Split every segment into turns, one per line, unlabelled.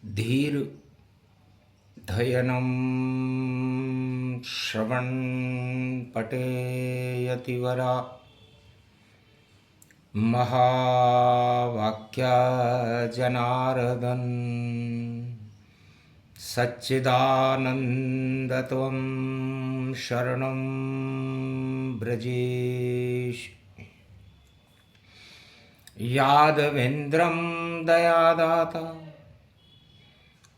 धीर धयनं श्रवण पठेयतिवरा महावाक्या जनार्दन सच्चिदानन्दत्वं शरणं ब्रजेश यादवेन्द्रं दयादाता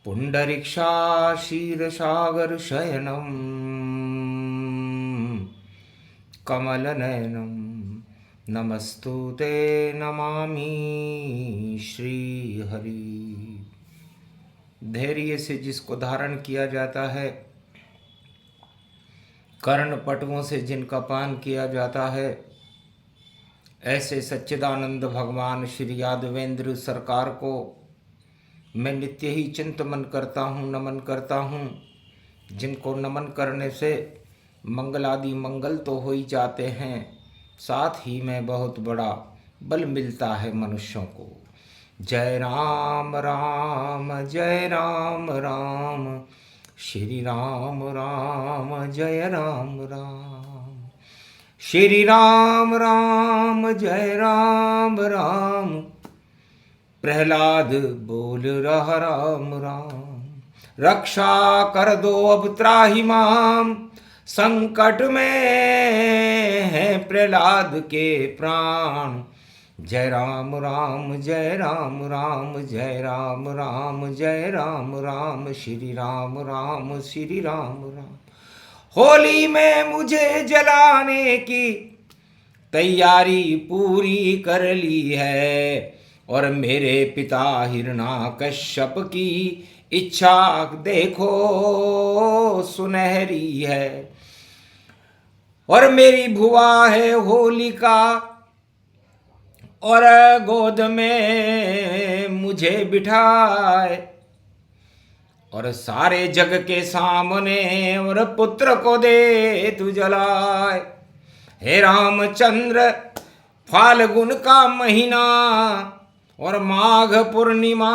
पुण्डरीक्षाशीर्षागरशयनं कमलनयनं नमस्तुते नमामि श्रीहरि। धैर्य से जिसको धारण किया जाता है, कर्ण पटवों से जिनका पान किया जाता है, ऐसे सच्चिदानंद भगवान श्री यादवेंद्र सरकार को मैं नित्य ही चिंतन करता हूँ, नमन करता हूँ। जिनको नमन करने से मंगलादि मंगल तो हो ही जाते हैं, साथ ही में बहुत बड़ा बल मिलता है मनुष्यों को। जय राम राम जय राम राम, श्री राम राम जय राम राम, श्री राम राम जय राम राम। प्रहलाद बोल रहा राम राम, रक्षा कर दो अब त्राहि माम, संकट में है प्रहलाद के प्राण। जय राम राम जय राम राम, जय राम राम जय राम राम, श्री राम राम श्री राम राम। होली में मुझे जलाने की तैयारी पूरी कर ली है, और मेरे पिता हिरण्याकश्यप की इच्छा देखो सुनहरी है, और मेरी भुआ है होलिका, और गोद में मुझे बिठाए, और सारे जग के सामने और पुत्र को दे तू जलाए। हे रामचंद्र, फाल्गुन का महीना और माघ पूर्णिमा,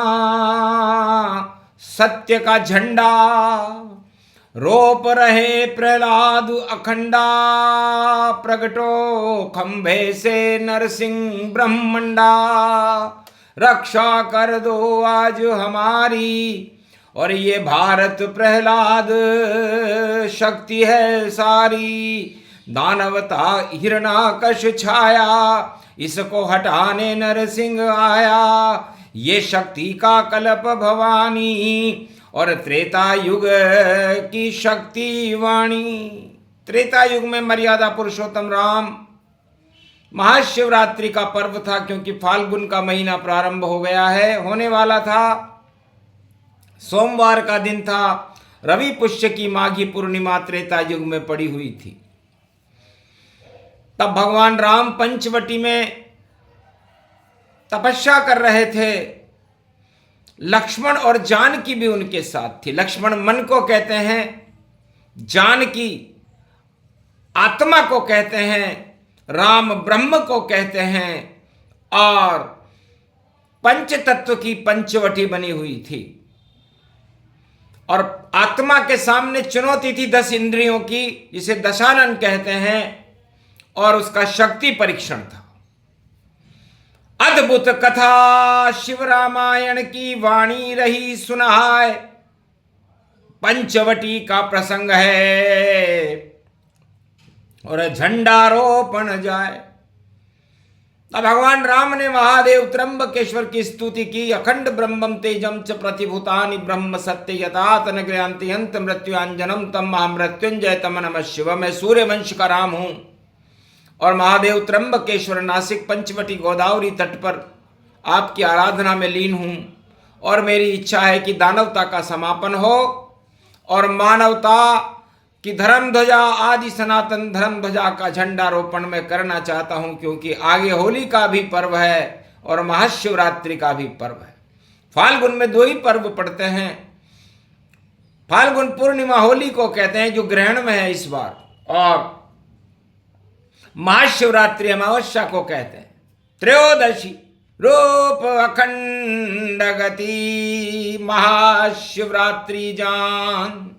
सत्य का झंडा रोप रहे प्रहलाद अखंडा, प्रगटो खंभे से नरसिंह ब्रह्मंडा। रक्षा कर दो आज हमारी, और ये भारत प्रहलाद शक्ति है सारी। दानवता हिरण्याकश छाया, इसको हटाने नरसिंह आया। ये शक्ति का कल्प भवानी, और त्रेता युग की शक्ति वाणी। त्रेता युग में मर्यादा पुरुषोत्तम राम, महाशिवरात्रि का पर्व था, क्योंकि फाल्गुन का महीना प्रारंभ हो गया है, होने वाला था। सोमवार का दिन था, रवि पुष्य की माघी पूर्णिमा त्रेता युग में पड़ी हुई थी। तब भगवान राम पंचवटी में तपस्या कर रहे थे। लक्ष्मण और जानकी भी उनके साथ थी। लक्ष्मण मन को कहते हैं, जानकी आत्मा को कहते हैं, राम ब्रह्म को कहते हैं, और पंच तत्व की पंचवटी बनी हुई थी। और आत्मा के सामने चुनौती थी 10 इंद्रियों की, जिसे दशानन कहते हैं, और उसका शक्ति परीक्षण था। अद्भुत कथा शिव रामायण की वाणी रही सुनाए, पंचवटी का प्रसंग है और झंडारोपण जाए। तब भगवान राम ने महादेव त्र्यंबकेश्वर की स्तुति की। अखंड ब्रह्मम तेजम च प्रतिभूतानि ब्रह्म सत्य यथा तनग्रयांति हंत मृत्युंजनम तम महामृत्युंजय तम नमः शिव। मैं सूर्यवंश का राम हूं, और महादेव त्र्यंबकेश्वर नासिक पंचवटी गोदावरी तट पर आपकी आराधना में लीन हूं। और मेरी इच्छा है कि दानवता का समापन हो, और मानवता की धर्म ध्वजा, आदि सनातन धर्म ध्वजा का झंडारोपण मैं करना चाहता हूं, क्योंकि आगे होली का भी पर्व है और महाशिवरात्रि का भी पर्व है। फाल्गुन में 2 ही पर्व पड़ते हैं। फाल्गुन पूर्णिमा होली को कहते हैं, जो ग्रहण में है इस बार, और महाशिवरात्रि अमावस्या को कहते हैं। त्रयोदशी रूप अखंड गति, महाशिवरात्रि जान।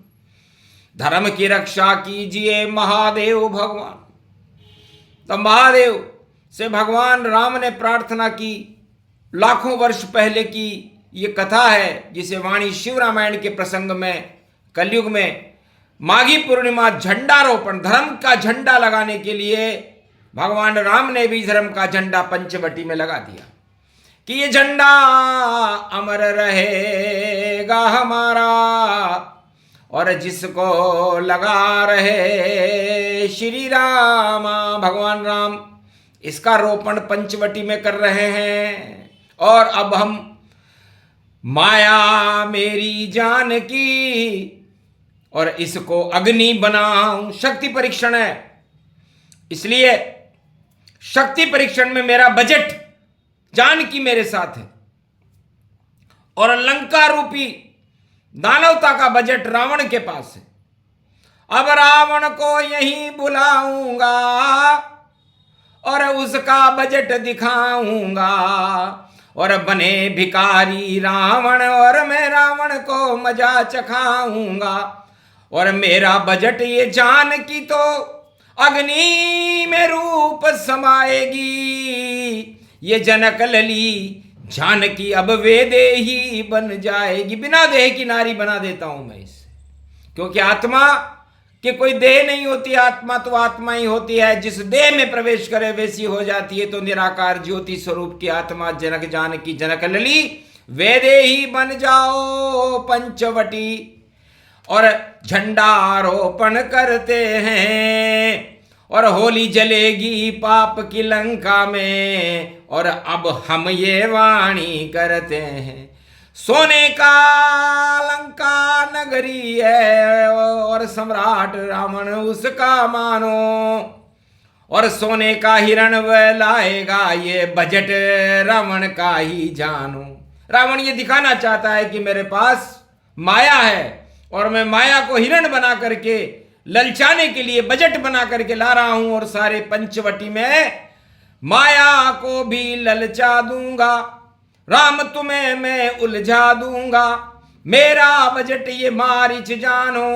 धर्म की रक्षा कीजिए महादेव भगवान। तो महादेव से भगवान राम ने प्रार्थना की। लाखों वर्ष पहले की ये कथा है, जिसे वाणी शिव रामायण के प्रसंग में कलयुग में माघी पूर्णिमा झंडारोपण, धर्म का झंडा लगाने के लिए भगवान राम ने भी धर्म का झंडा पंचवटी में लगा दिया कि ये झंडा अमर रहेगा हमारा, और जिसको लगा रहे श्री राम, भगवान राम, इसका रोपण पंचवटी में कर रहे हैं। और अब हम माया मेरी जान की, और इसको अग्नि बनाऊं। शक्ति परीक्षण है, इसलिए शक्ति परीक्षण में मेरा बजट जानकी मेरे साथ है, और लंका रूपी दानवता का बजट रावण के पास है। अब रावण को यहीं बुलाऊंगा और उसका बजट दिखाऊंगा, और बने भिखारी रावण, और मैं रावण को मजा चखाऊंगा। और मेरा बजट ये जानकी तो अग्नि में रूप समाएगी। ये जनक लली जानकी अब वेदेही बन जाएगी। बिना देह की नारी बना देता हूं मैं इसे, क्योंकि आत्मा कि कोई देह नहीं होती, आत्मा तो आत्मा ही होती है। जिस देह में प्रवेश करे वैसी हो जाती है। तो निराकार ज्योति स्वरूप की आत्मा जनक जानकी जनक लली वेदेही बन जाओ पंचवटी, और झंडारोपण करते हैं, और होली जलेगी पाप की लंका में। और अब हम ये वाणी करते हैं, सोने का लंका नगरी है, और सम्राट रावण उसका मानो, और सोने का हिरण वह लाएगा, ये बजट रावण का ही जानो। रावण ये दिखाना चाहता है कि मेरे पास माया है, और मैं माया को हिरण बना करके ललचाने के लिए बजट बना करके ला रहा हूं, और सारे पंचवटी में माया को भी ललचा दूंगा। राम तुम्हें मैं उलझा दूंगा, मेरा बजट ये मारीच जानो,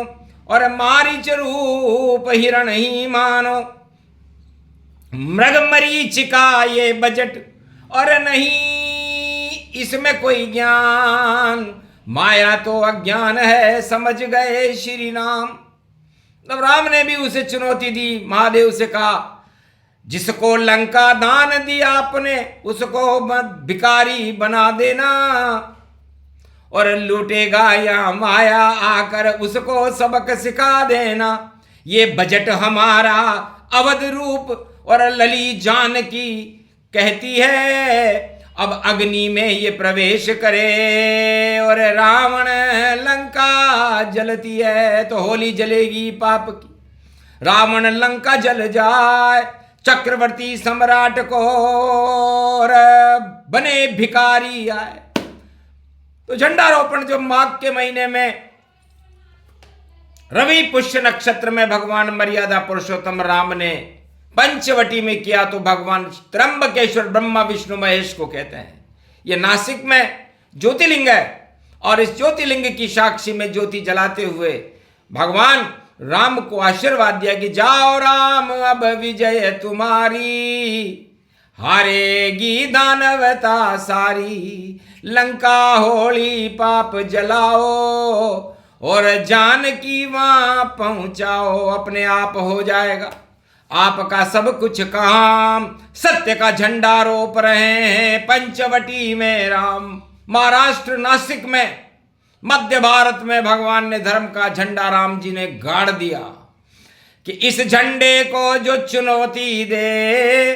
और मारीच रूप हिरण ही मानो। मृग मरीच का ये बजट, और नहीं इसमें कोई ज्ञान, माया तो अज्ञान है, समझ गए श्री राम। तब राम ने भी उसे चुनौती दी। महादेव से कहा, जिसको लंका दान दिया आपने, उसको भिखारी बना देना, और लूटेगा या माया आकर उसको सबक सिखा देना। ये बजट हमारा अवध रूप, और लली जानकी कहती है अब अग्नि में ये प्रवेश करे, और रावण लंका जलती है तो होली जलेगी पाप की। रावण लंका जल जाए, चक्रवर्ती सम्राट को और बने भिखारी आए। तो झंडारोपण जो माघ के महीने में रवि पुष्य नक्षत्र में भगवान मर्यादा पुरुषोत्तम राम ने पंचवटी में किया, तो भगवान त्र्यंबकेश्वर ब्रह्मा विष्णु महेश को कहते हैं। ये नासिक में ज्योतिर्लिंग है, और इस ज्योतिर्लिंग की साक्षी में ज्योति जलाते हुए भगवान राम को आशीर्वाद दिया कि जाओ राम अब विजय तुम्हारी, हारेगी दानवता सारी। लंका होली पाप जलाओ, और जानकी वहां पहुंचाओ, अपने आप हो जाएगा आपका सब कुछ काम। सत्य का झंडा रोप रहे हैं पंचवटी में राम। महाराष्ट्र नासिक में, मध्य भारत में भगवान ने धर्म का झंडा राम जी ने गाड़ दिया कि इस झंडे को जो चुनौती दे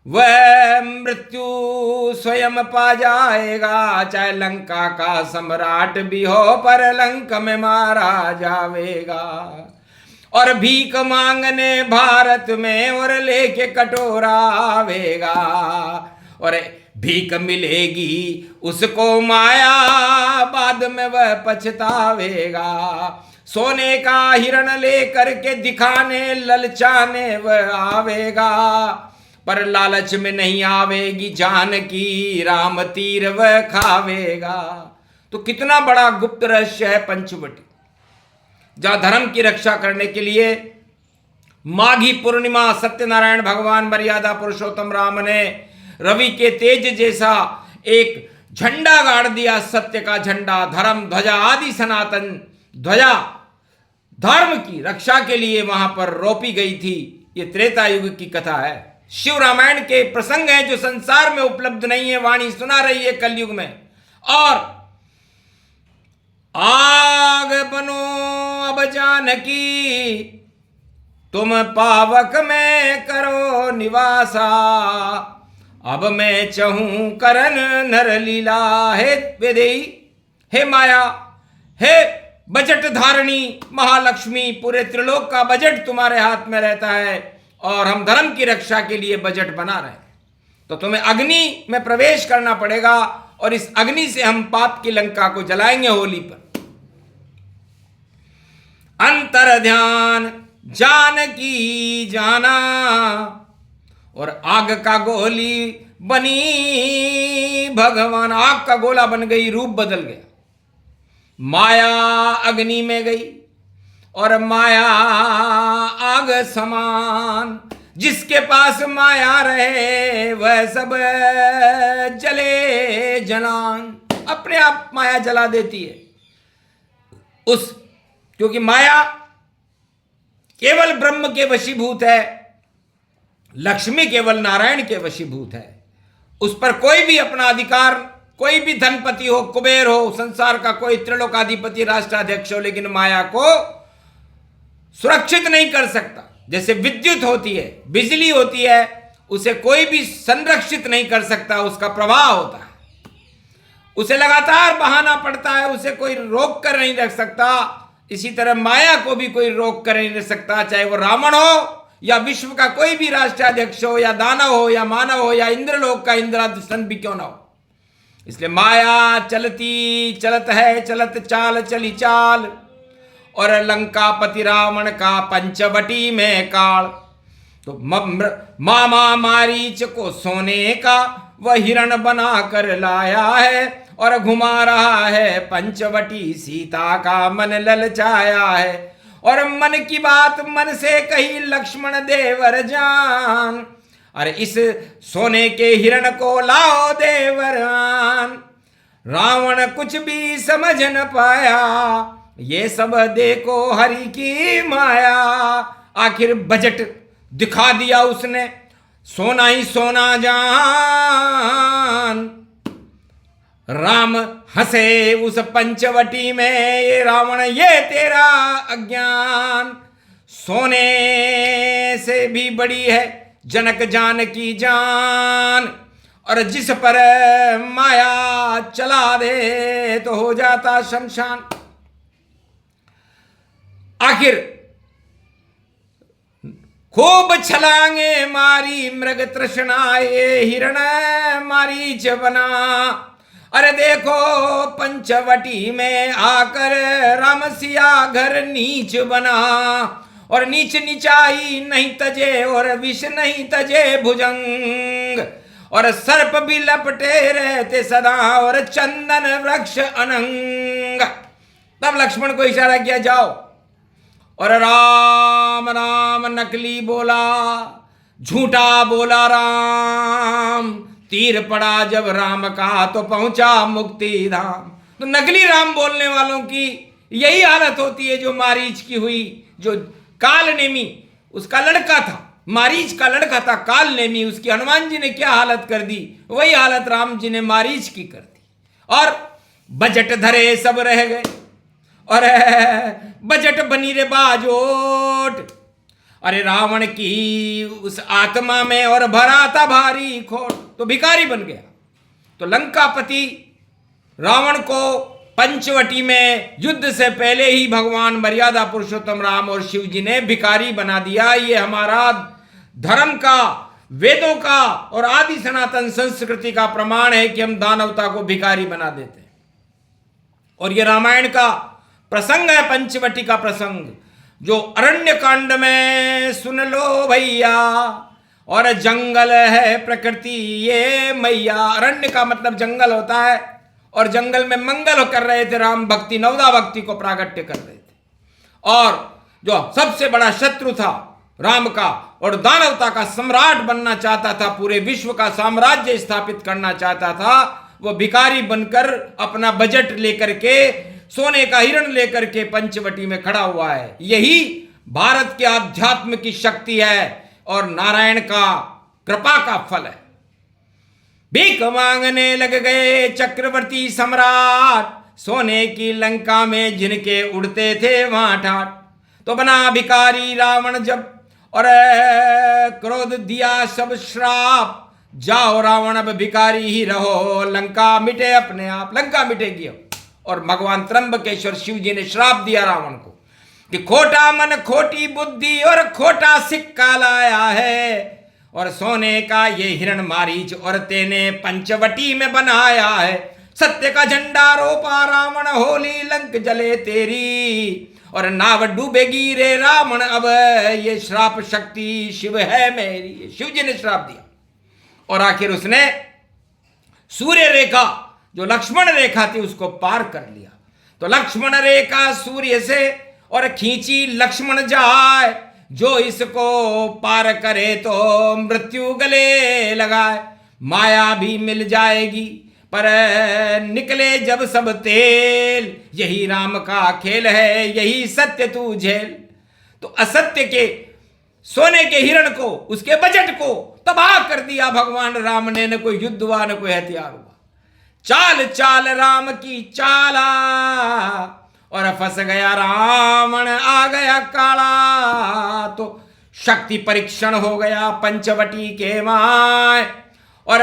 वह मृत्यु स्वयं पा जाएगा। चाहे लंका का सम्राट भी हो, पर लंक में मारा जाएगा। और भीख मांगने भारत में और लेके कटोरा आवेगा, और भीख मिलेगी उसको माया, बाद में वह पछतावेगा। सोने का हिरण लेकर के दिखाने ललचाने वह आवेगा, पर लालच में नहीं आवेगी जानकी, राम तीर वह खावेगा। तो कितना बड़ा गुप्त रहस्य है पंचवटी, जहां धर्म की रक्षा करने के लिए माघी पूर्णिमा सत्यनारायण भगवान मर्यादा पुरुषोत्तम राम ने रवि के तेज जैसा एक झंडा गाड़ दिया, सत्य का झंडा, धर्म ध्वजा आदि सनातन ध्वजा धर्म की रक्षा के लिए वहां पर रोपी गई थी। ये त्रेता युग की कथा है। शिव रामायण के प्रसंग हैं जो संसार में उपलब्ध नहीं है, वाणी सुना रही है कलयुग में। और आग बनो अब जानकी, तुम पावक में करो निवासा, अब मैं चहूं करन नर लीला। हे वेदेई, हे माया, हे बजट धारणी महालक्ष्मी, पूरे त्रिलोक का बजट तुम्हारे हाथ में रहता है और हम धर्म की रक्षा के लिए बजट बना रहे हैं। तो तुम्हें अग्नि में प्रवेश करना पड़ेगा और इस अग्नि से हम पाप की लंका को जलाएंगे होली पर। अंतर ध्यान जानकी जाना, और आग का गोली बनी भगवान। आग का गोला बन गई, रूप बदल गया। माया अग्नि में गई और माया आग समान। जिसके पास माया रहे वह सब जले जलान। अपने आप माया जला देती है क्योंकि माया केवल ब्रह्म के वशीभूत है, लक्ष्मी केवल नारायण के वशीभूत है। उस पर कोई भी अपना अधिकार, कोई भी धनपति हो, कुबेर हो, संसार का कोई त्रिलोकाधिपति, राष्ट्राध्यक्ष हो, लेकिन माया को सुरक्षित नहीं कर सकता। जैसे विद्युत होती है, बिजली होती है, उसे कोई भी संरक्षित नहीं कर सकता, उसका प्रवाह होता है, उसे लगातार बहाना पड़ता है, उसे कोई रोक कर नहीं रख सकता। इसी तरह माया को भी कोई रोक कर नहीं रख सकता, चाहे वो रावण हो या विश्व का कोई भी राष्ट्राध्यक्ष हो या दानव हो या मानव हो या इंद्रलोक का इंद्रासन भी क्यों ना हो। इसलिए माया चलती चलत है, चलत चाल चली चाल, और लंकापति रावण का पंचवटी में काल। तो मामा मारीच को सोने का वह हिरण बना कर लाया है, और घुमा रहा है पंचवटी, सीता का मन ललचाया है। और मन की बात मन से कही लक्ष्मण देवर जान, अरे इस सोने के हिरण को लाओ देवरान। रावण कुछ भी समझ न पाया, ये सब देखो हरि की माया। आखिर बजट दिखा दिया उसने, सोना ही सोना जान। राम हंसे उस पंचवटी में, ये रावण ये तेरा अज्ञान। सोने से भी बड़ी है जनक जान की जान, और जिस पर माया चला दे तो हो जाता शमशान। आखिर खूब छलांगे मारी मृग तृष्णाए, हिरण मारीच बना। अरे देखो पंचवटी में आकर राम सिया घर नीच बना, और नीच नीचाई नहीं तजे और विष नहीं तजे भुजंग, और सर्प भी लपटे रहते सदा और चंदन वृक्ष अनंग। तब लक्ष्मण को इशारा किया, जाओ। और राम राम नकली बोला, झूठा बोला राम। तीर पड़ा जब राम का तो पहुंचा मुक्ति धाम। तो नकली राम बोलने वालों की यही हालत होती है जो मारीच की हुई, जो काल नेमी उसका लड़का था, मारीच का लड़का था काल नेमी, उसकी हनुमान जी ने क्या हालत कर दी, वही हालत राम जी ने मारीच की कर दी। और बजट धरे सब रह गए, और बजट बनी रे बाजोट। अरे रावण की उस आत्मा में और भरा था भारी खोट, तो भिखारी बन गया। तो लंकापति रावण को पंचवटी में युद्ध से पहले ही भगवान मर्यादा पुरुषोत्तम राम और शिव जी ने भिखारी बना दिया। ये हमारा धर्म का, वेदों का और आदि सनातन संस्कृति का प्रमाण है कि हम दानवता को भिखारी बना देते हैं। और ये रामायण का प्रसंग है, पंचवटी का प्रसंग, जो अरण्य कांड में सुन लो भैया। और जंगल है प्रकृति ये मैया। अरण्य का मतलब जंगल होता है, और जंगल में मंगल कर रहे थे राम, भक्ति नवदा भक्ति को प्रागट्य कर रहे थे। और जो सबसे बड़ा शत्रु था राम का और दानवता का सम्राट बनना चाहता था, पूरे विश्व का साम्राज्य स्थापित करना चाहता था, वो भिखारी बनकर अपना बजट लेकर के, सोने का हिरण लेकर के पंचवटी में खड़ा हुआ है। यही भारत के अध्यात्म की शक्ति है और नारायण का कृपा का फल है। भीख मांगने लग गए चक्रवर्ती सम्राट, सोने की लंका में जिनके उड़ते थे वहां ठाट। तो बना भिखारी रावण जब, और क्रोध दिया सब श्राप, जाओ रावण अब भिखारी ही रहो, लंका मिटे अपने आप, लंका मिटेगी। और भगवान त्र्यंबकेश्वर शिव जी ने श्राप दिया रावण को कि खोटा मन खोटी बुद्धि और खोटा सिक्का लाया है, और सोने का ये हिरण मारीच और तेने पंचवटी में बनाया है। सत्य का झंडा रोपा रावण, होली लंक जले तेरी, और नाव डूबेगी रे रावण अब, ये श्राप शक्ति शिव है मेरी। शिव जी ने श्राप दिया और आखिर उसने सूर्य रेखा जो लक्ष्मण रेखा थी उसको पार कर लिया। तो लक्ष्मण रेखा सूर्य से और खींची लक्ष्मण जाए, जो इसको पार करे तो मृत्यु गले लगाए। माया भी मिल जाएगी पर निकले जब सब तेल, यही राम का खेल है, यही सत्य तू झेल। तो असत्य के सोने के हिरण को, उसके बजट को तबाह कर दिया भगवान राम ने। न कोई युद्ध हुआ न कोई हथियार हुआ। चाल चाल राम की चाला, और फंस गया रावण आ गया काला। तो शक्ति परीक्षण हो गया पंचवटी के माय, और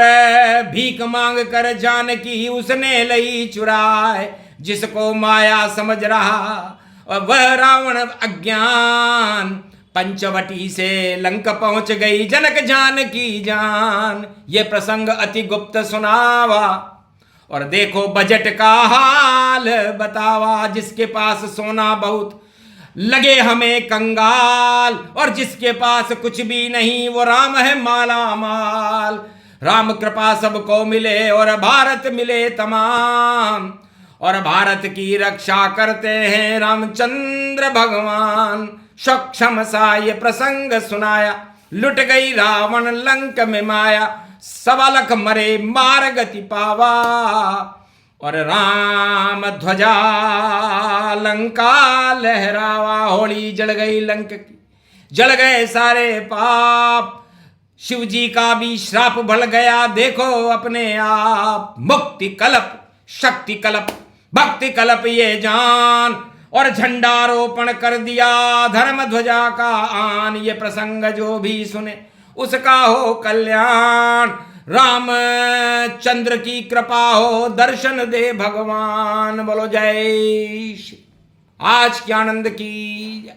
भीख मांग कर जानकी उसने लई चुराए। जिसको माया समझ रहा और वह रावण अज्ञान, पंचवटी से लंक पहुंच गई जनक जानकी जान। ये प्रसंग अति गुप्त सुनावा, और देखो बजट का हाल बतावा। जिसके पास सोना बहुत लगे हमें कंगाल, और जिसके पास कुछ भी नहीं वो राम है माला माल। राम कृपा सबको मिले और भारत मिले तमाम, और भारत की रक्षा करते हैं रामचंद्र भगवान। सक्षम सा ये प्रसंग सुनाया, लुट गई रावण लंक में माया। 1.25 लाख मरे मार गति पावा, और राम ध्वजा लंका लहरावा। होली जल गई लंक की, जल गए सारे पाप। शिव जी का भी श्राप बढ़ गया देखो अपने आप। मुक्ति कल्प, शक्ति कल्प, भक्ति कल्प ये जान, और झंडारोपण कर दिया धर्म ध्वजा का आन। ये प्रसंग जो भी सुने उसका हो कल्याण। राम चंद्र की कृपा हो, दर्शन दे भगवान। बोलो जय श्री। आज के आनंद की